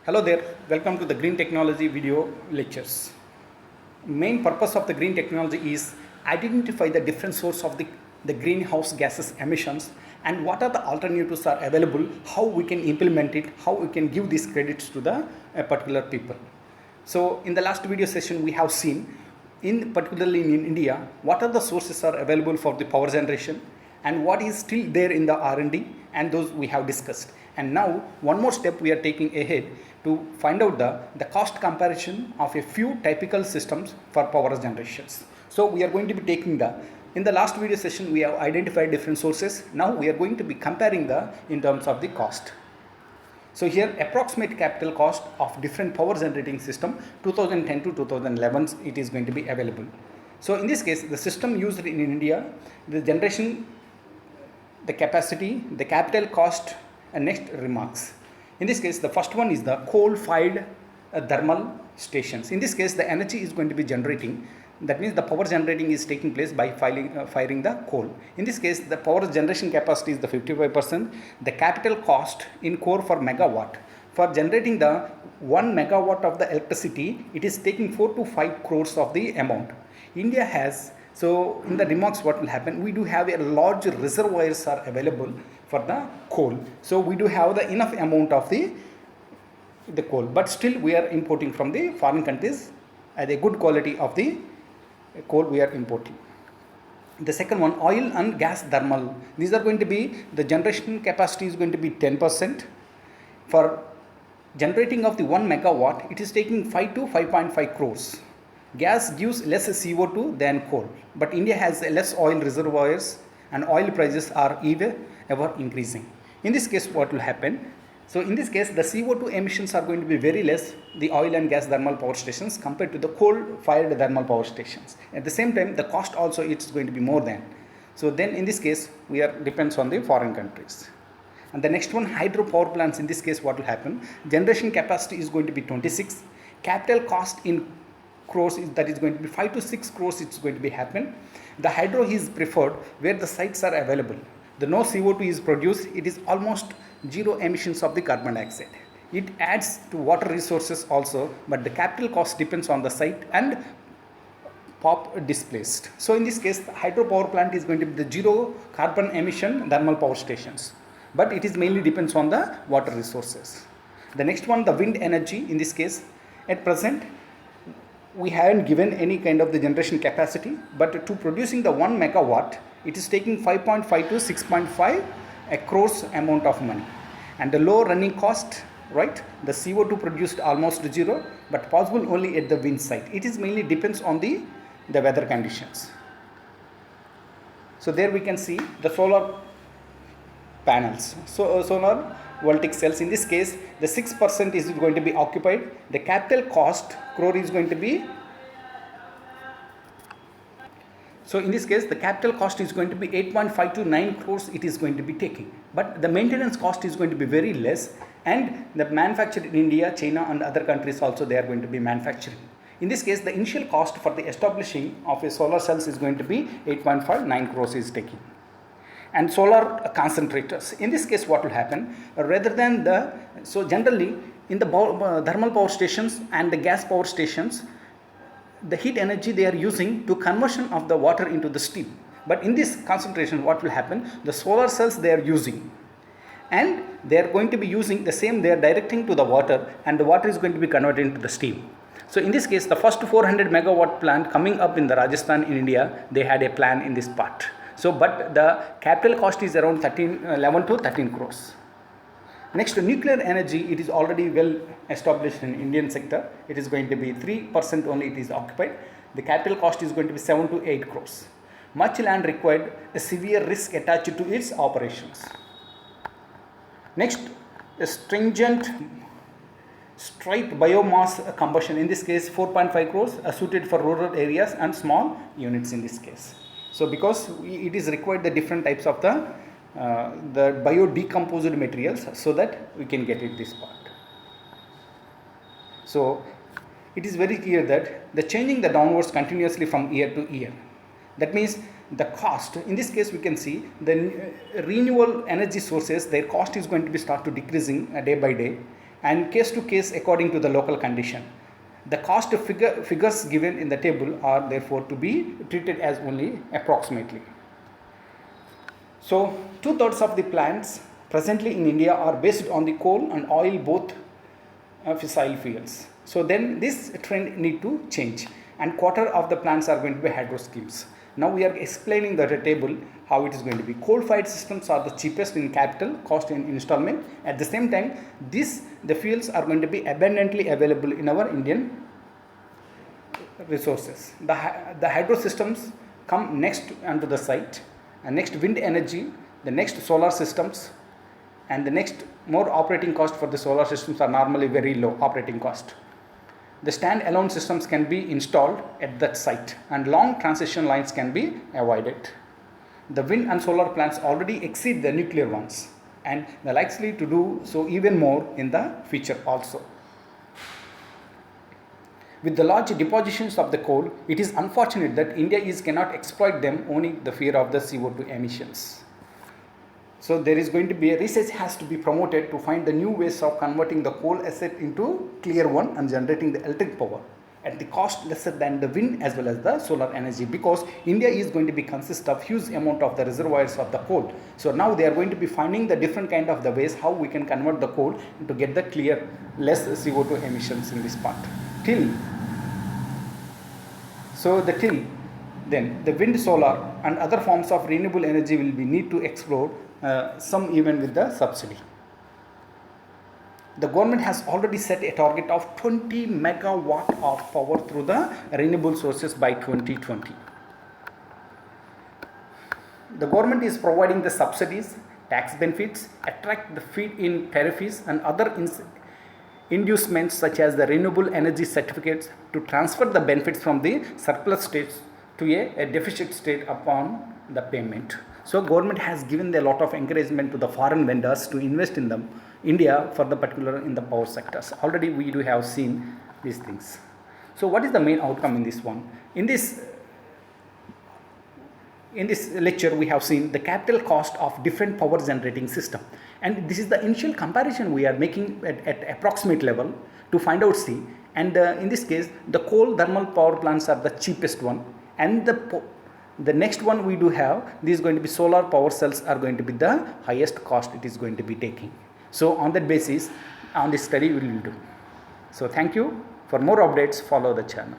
Hello there, welcome to the Green Technology video lectures. Main purpose of the green technology is identify the different source of the greenhouse gases emissions and what are the alternatives are available, how we can implement it, how we can give these credits to the particular people. So in the last video session we have seen, particularly in India, what are the sources are available for the power generation and what is still there in the R&D, and those we have discussed. And now one more step we are taking ahead to find out the cost comparison of a few typical systems for power generations. So we are going to be taking in the last video session we have identified different sources. Now we are going to be comparing in terms of the cost. So here approximate capital cost of different power generating system 2010 to 2011 it is going to be available. So in this case the system used in India, the generation, the capacity, the capital cost, and next remarks. In this case the first one is the coal-fired thermal stations. In this case the energy is going to be generating, that means the power generating is taking place by firing the coal. In this case the power generation capacity is the 55%. The capital cost in core for megawatt, for generating the 1 megawatt of the electricity, it is taking 4 to 5 crores of the amount. India has, so in the remarks what will happen, we do have a large reservoirs are available for the coal. So we do have the enough amount of the coal, but still we are importing from the foreign countries at a good quality of the coal we are importing. The second one, oil and gas thermal. These are going to be, the generation capacity is going to be 10%. For generating of the 1 megawatt, it is taking 5 to 5.5 crores. Gas gives less CO2 than coal, but India has less oil reservoirs and oil prices are ever increasing. In this case what will happen? So in this case the CO2 emissions are going to be very less, the oil and gas thermal power stations compared to the coal-fired thermal power stations. At the same time the cost also it's going to be more than. So then in this case we are depends on the foreign countries. And the next one, hydro power plants. In this case what will happen? Generation capacity is going to be 26. Capital cost in crores that is going to be 5 to 6 crores it's going to be happen. The hydro is preferred where the sites are available. The no CO2 is produced, it is almost zero emissions of the carbon dioxide. It adds to water resources also, but the capital cost depends on the site and pop displaced. So in this case the hydro power plant is going to be the zero carbon emission thermal power stations, but it is mainly depends on the water resources. The next one, the wind energy. In this case at present we haven't given any kind of the generation capacity, but to producing the 1 megawatt it is taking 5.5 to 6.5 crores amount of money, and the low running cost, right? The CO2 produced almost zero, but possible only at the wind site. It is mainly depends on the weather conditions. So there we can see the solar panels. So solar voltaic cells, in this case the 6% is going to be occupied. The capital cost crore is going to be, so in this case the capital cost is going to be 8.5 to 9 crores it is going to be taking, but the maintenance cost is going to be very less, and the manufactured in India, China and other countries also they are going to be manufacturing. In this case the initial cost for the establishing of a solar cells is going to be 8.5 9 crores is taking. And solar concentrators. In this case what will happen, rather than so generally in the thermal power stations and the gas power stations, the heat energy they are using to conversion of the water into the steam. But in this concentration what will happen, the solar cells they are using, and they are going to be using the same, they are directing to the water, and the water is going to be converted into the steam. So in this case the first 400 megawatt plant coming up in the Rajasthan in India, they had a plan in this part. So but the capital cost is around 11 to 13 crores. Next, nuclear energy, it is already well established in Indian sector. It is going to be 3% only it is occupied. The capital cost is going to be 7 to 8 crores. Much land required, a severe risk attached to its operations. Next, a stringent straight biomass combustion. In this case 4.5 crores suited for rural areas and small units in this case. So because it is required the different types of the biodecomposed materials, so that we can get it this part. So it is very clear that the changing the downwards continuously from year to year. That means the cost, in this case we can see the renewable energy sources, their cost is going to be start to decreasing day by day, and case to case according to the local condition. The cost figures given in the table are therefore to be treated as only approximately. So 2/3 of the plants presently in India are based on the coal and oil, both fossil fuels. So then this trend need to change, and quarter of the plants are going to be hydro schemes. Now we are explaining the table how it is going to be. Coal-fired systems are the cheapest in capital cost in installment. At the same time, the fuels are going to be abundantly available in our Indian resources. The hydro systems come next onto the site, and next wind energy, the next solar systems, and the next more operating cost for the solar systems are normally very low operating cost. The stand-alone systems can be installed at that site, and long transition lines can be avoided. The wind and solar plants already exceed the nuclear ones, and they are likely to do so even more in the future also. With the large depositions of the coal, it is unfortunate that India cannot exploit them, owing the fear of the CO2 emissions. So there is going to be a research has to be promoted to find the new ways of converting the coal asset into clear one and generating the electric power at the cost lesser than the wind as well as the solar energy, because India is going to be consist of huge amount of the reservoirs of the coal. So now they are going to be finding the different kind of the ways how we can convert the coal to get the clear less CO2 emissions in this part. Then the wind, solar and other forms of renewable energy will be need to explore, some even with the subsidy. The government has already set a target of 20 megawatt of power through the renewable sources by 2020. The government is providing the subsidies, tax benefits, attract the feed-in tariffs and other inducements such as the renewable energy certificates to transfer the benefits from the surplus states to a deficit state upon the payment. So government has given a lot of encouragement to the foreign vendors to invest in them, India for the particular in the power sectors. Already we do have seen these things. So what is the main outcome in this one? In this lecture we have seen the capital cost of different power generating system, and this is the initial comparison we are making at approximate level to find out C, and in this case the coal thermal power plants are the cheapest one, and the next one we do have, this is going to be solar power cells are going to be the highest cost it is going to be taking. So on that basis, on this study we will do. So thank you. For more updates, follow the channel.